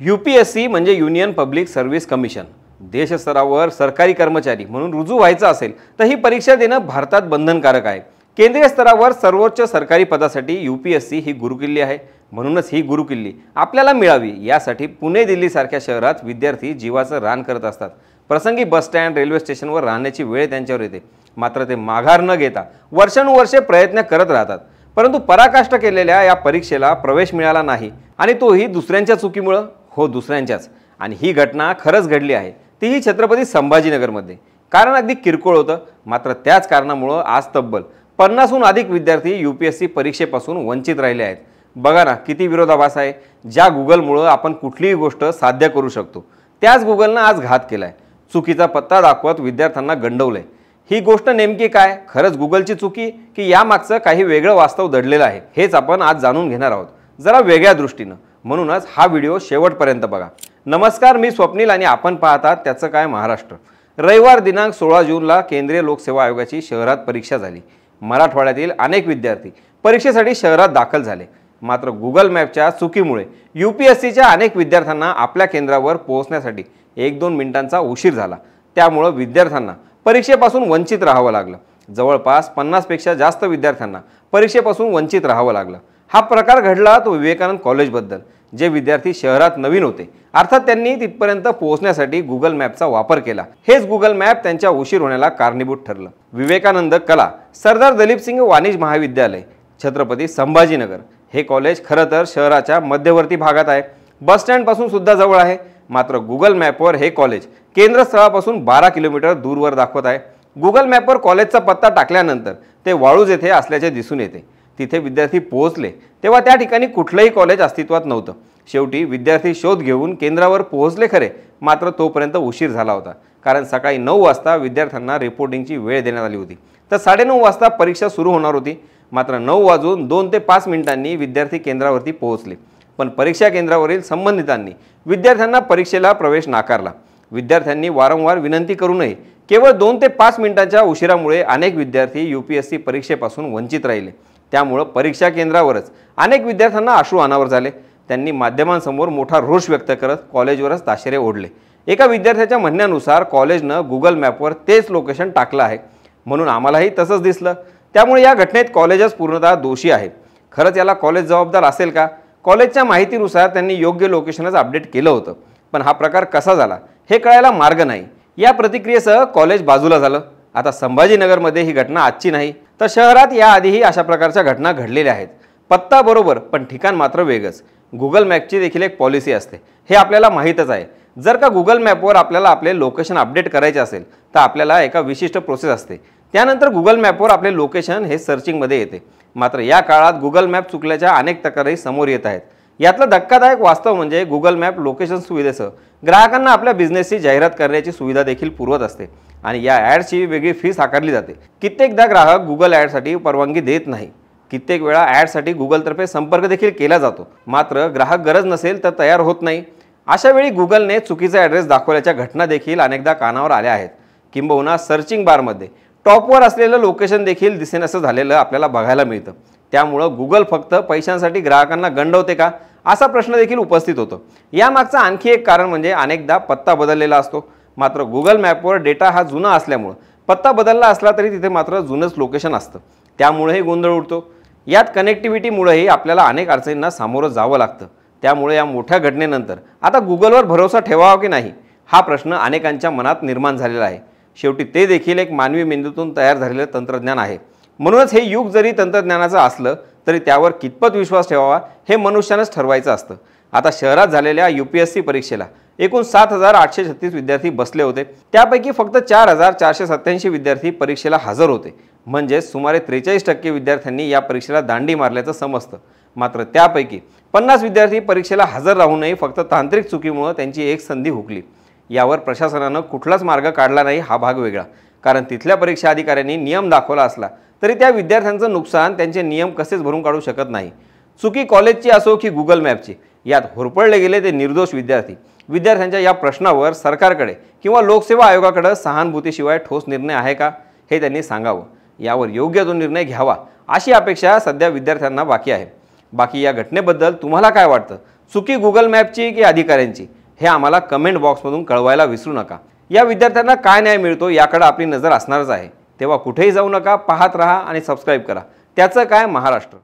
UPSC म्हणजे union public service commission. देशस्तरावर सरकारी कर्मचारी म्हणून रुजू व्हायचं असेल तर ही परीक्षा देणं भारतात बंधनकारक आहे. केंद्रीय स्तरावर सर्वोच्च सरकारी पदासाठी UPSC ही गुरुकिल्ली आहे. म्हणूनच ही गुरुकिल्ली आपल्याला मिळावी यासाठी पुणे दिल्लीसारख्या शहरात विद्यार्थी जीवाचं रान करत असतात. प्रसंगी बस स्टँड रेल्वे स्टेशनवर राहण्याची वेळ त्यांच्यावर येते, मात्र ते माघार न घेता वर्षानुवर्षे प्रयत्न करत राहतात. परंतु पराकाष्ठा केलेल्या या परीक्षेला प्रवेश मिळाला नाही, आणि तोही दुसऱ्यांच्या चुकीमुळे. हो, दुसऱ्यांच्याच. आणि ही घटना खरंच घडली आहे, तीही छत्रपती संभाजीनगरमध्ये. कारण अगदी किरकोळ होतं, मात्र त्याच कारणामुळे आज तब्बल 50हून अधिक विद्यार्थी UPSC परीक्षेपासून वंचित राहिले आहेत. बघा ना, किती विरोधाभास आहे. ज्या गुगलमुळे आपण कुठलीही गोष्ट साध्य करू शकतो, त्याच गुगलनं आज घात केलाय. चुकीचा पत्ता दाखवत विद्यार्थ्यांना गंडवलंय. ही गोष्ट नेमकी काय? खरंच गुगलची चुकी की यामागचं काही वेगळं वास्तव दडलेलं आहे? हेच आपण आज जाणून घेणार आहोत, जरा वेगळ्या दृष्टीनं. म्हणूनच हा व्हिडिओ शेवटपर्यंत बघा. नमस्कार, मी स्वप्नील आणि आपण पाहतात त्याचं काय महाराष्ट्र. रविवार दिनांक 16 जूनला केंद्रीय लोकसेवा आयोगाची शहरात परीक्षा झाली. मराठवाड्यातील अनेक विद्यार्थी परीक्षेसाठी शहरात दाखल झाले. मात्र गुगल मॅपच्या चुकीमुळे UPSCच्या अनेक विद्यार्थ्यांना आपल्या केंद्रावर पोहोचण्यासाठी 1-2 मिनिटांचा उशीर झाला. त्यामुळे विद्यार्थ्यांना परीक्षेपासून वंचित राहावं लागलं. जवळपास 50पेक्षा जास्त विद्यार्थ्यांना परीक्षेपासून वंचित राहावं लागलं. हा प्रकार घडला तो विवेकानंद कॉलेजबद्दल. जे विद्यार्थी शहरात नवीन होते, अर्थात त्यांनी तिथपर्यंत पोहोचण्यासाठी गुगल मॅपचा वापर केला. हेच गुगल मॅप त्यांच्या उशीर होण्याला कारणीभूत ठरलं. विवेकानंद कला सरदार दलीपसिंग वाणिज्य महाविद्यालय, छत्रपती संभाजीनगर हे कॉलेज खरं तर शहराच्या मध्यवर्ती भागात आहे. बस स्टँडपासून सुद्धा जवळ आहे. मात्र गुगल मॅपवर हे कॉलेज केंद्रस्थळापासून 12 किलोमीटर दूरवर दाखवत आहे. गुगल मॅपवर कॉलेजचा पत्ता टाकल्यानंतर ते वाळूज येथे असल्याचे दिसून येते. तिथे विद्यार्थी पोहोचले तेव्हा त्या ठिकाणी कुठलंही कॉलेज अस्तित्वात नव्हतं. शेवटी विद्यार्थी शोध घेऊन केंद्रावर पोहोचले खरे, मात्र तोपर्यंत उशीर झाला होता. कारण सकाळी 9 वाजता विद्यार्थ्यांना रिपोर्टिंगची वेळ देण्यात आली होती, तर 9:30 वाजता परीक्षा सुरू होणार होती. मात्र 9 वाजून 2 ते 5 मिनिटांनी विद्यार्थी केंद्रावरती पोहोचले, पण परीक्षा केंद्रावरील संबंधितांनी विद्यार्थ्यांना परीक्षेला प्रवेश नाकारला. विद्यार्थ्यांनी वारंवार विनंती करूनही केवळ 2 ते 5 मिनिटांच्या उशिरामुळे अनेक विद्यार्थी UPSC परीक्षेपासून वंचित राहिले. त्यामुळे परीक्षा केंद्रावरच अनेक विद्यार्थ्यांना अश्रू अनावर झाले. त्यांनी माध्यमांसमोर मोठा रोष व्यक्त करत कॉलेजवरच ताशेरे ओढले. एका विद्यार्थ्याच्या म्हणण्यानुसार कॉलेजनं गुगल मॅपवर तेच लोकेशन टाकलं आहे, म्हणून आम्हालाही तसंच दिसलं. त्यामुळे या घटनेत कॉलेजच पूर्णतः दोषी आहे. खरंच याला कॉलेज जबाबदार असेल का? कॉलेजच्या माहितीनुसार त्यांनी योग्य लोकेशनच अपडेट केलं होतं, पण हा प्रकार कसा झाला हे कळायला मार्ग नाही. या प्रतिक्रियेसह कॉलेज बाजूला झालं. आता संभाजीनगरमध्ये ही घटना आजची नाही, तर शहरात याआधीही अशा प्रकारच्या घटना घडलेल्या आहेत. पत्ता बरोबर पण ठिकाण मात्र वेगळंच. गुगल मॅपची देखील एक पॉलिसी असते, हे आपल्याला माहीतच आहे. जर का गुगल मॅपवर आपल्याला आपले लोकेशन अपडेट करायचे असेल तर आपल्याला एका विशिष्ट प्रोसेस असते. त्यानंतर गुगल मॅपवर आपले लोकेशन हे सर्चिंगमध्ये येते. मात्र या काळात गुगल मॅप चुकल्याच्या अनेक तक्रारी समोर येत आहेत. यातलं धक्कादायक वास्तव म्हणजे गुगल मॅप लोकेशन सुविधेसह ग्राहकांना आपल्या बिझनेसची जाहिरात करण्याची सुविधा देखील पुरवत असते, आणि या ॲडची वेगळी फीस आकारली जाते. कित्येकदा ग्राहक गुगल ॲडसाठी परवानगी देत नाही. कित्येक वेळा ॲडसाठी गुगलतर्फे संपर्क देखील केला जातो, मात्र ग्राहक गरज नसेल तर तयार होत नाही. अशा वेळी गुगलने चुकीचा ॲड्रेस दाखवल्याच्या घटना देखील अनेकदा कानावर आल्या आहेत. किंबहुना सर्चिंग बारमध्ये टॉपवर असलेलं लोकेशन देखील दिसेनासं झालेलं आपल्याला बघायला मिळतं. त्यामुळं गुगल फक्त पैशांसाठी ग्राहकांना गंडवते का, असा प्रश्न देखील उपस्थित होतो. यामागचं आणखी एक कारण म्हणजे अनेकदा पत्ता बदललेला असतो. मात्र गुगल मॅपवर डेटा हा जुना असल्यामुळं पत्ता बदलला असला तरी तिथे मात्र जुनंच लोकेशन असतं. त्यामुळेही गोंधळ उडतो. यात कनेक्टिव्हिटीमुळेही आपल्याला अनेक अडचणींना सामोरं जावं लागतं. त्यामुळे या मोठ्या घटनेनंतर आता गुगलवर भरोसा ठेवावा की नाही हा प्रश्न अनेकांच्या मनात निर्माण झालेला आहे. शेवटी ते देखील एक मानवी मेंदूतून तयार झालेलं तंत्रज्ञान आहे. म्हणूनच हे युग जरी तंत्रज्ञानाचं असलं तरी त्यावर कितपत विश्वास ठेवावा हे मनुष्यानंच ठरवायचं असतं. आता शहरात झालेल्या UPSC परीक्षेला एकूण 7,836 विद्यार्थी बसले होते. त्यापैकी फक्त 4,487 विद्यार्थी परीक्षेला हजर होते. म्हणजे सुमारे 43% विद्यार्थ्यांनी या परीक्षेला दांडी मारल्याचं समजतं. मात्र त्यापैकी 50 विद्यार्थी परीक्षेला हजर राहूनही फक्त तांत्रिक चुकीमुळे त्यांची एक संधी हुकली. यावर प्रशासनानं कुठलाच मार्ग काढला नाही हा भाग वेगळा. कारण तिथल्या परीक्षा अधिकाऱ्यांनी नियम दाखवला असला तरी त्या विद्यार्थ्यांचं नुकसान त्यांचे नियम कसेच भरून काढू शकत नाही. चुकी कॉलेजची असो की गुगल मॅपची, यात होरपळले गेले ते निर्दोष विद्यार्थी. विद्यार्थ्यांच्या या प्रश्नावर सरकारकडे किंवा लोकसेवा आयोगाकडे सहानुभूतीशिवाय ठोस निर्णय आहे का हे त्यांनी सांगावं. यावर योग्य तो निर्णय घ्यावा अशी अपेक्षा सध्या विद्यार्थ्यांना बाकी आहे. बाकी या घटनेबद्दल तुम्हाला काय वाटतं? चुकी गुगल मॅपची की अधिकाऱ्यांची हे आम्हाला कमेंट बॉक्समधून कळवायला विसरू नका। या विद्यार्थ्यांना काय न्याय मिळतो याकडे आपली नजर असणारच आहे। तेव्हा कुठेही जाऊ नका, पाहत राहा आणि सबस्क्राईब करा। त्याचं काय महाराष्ट्र।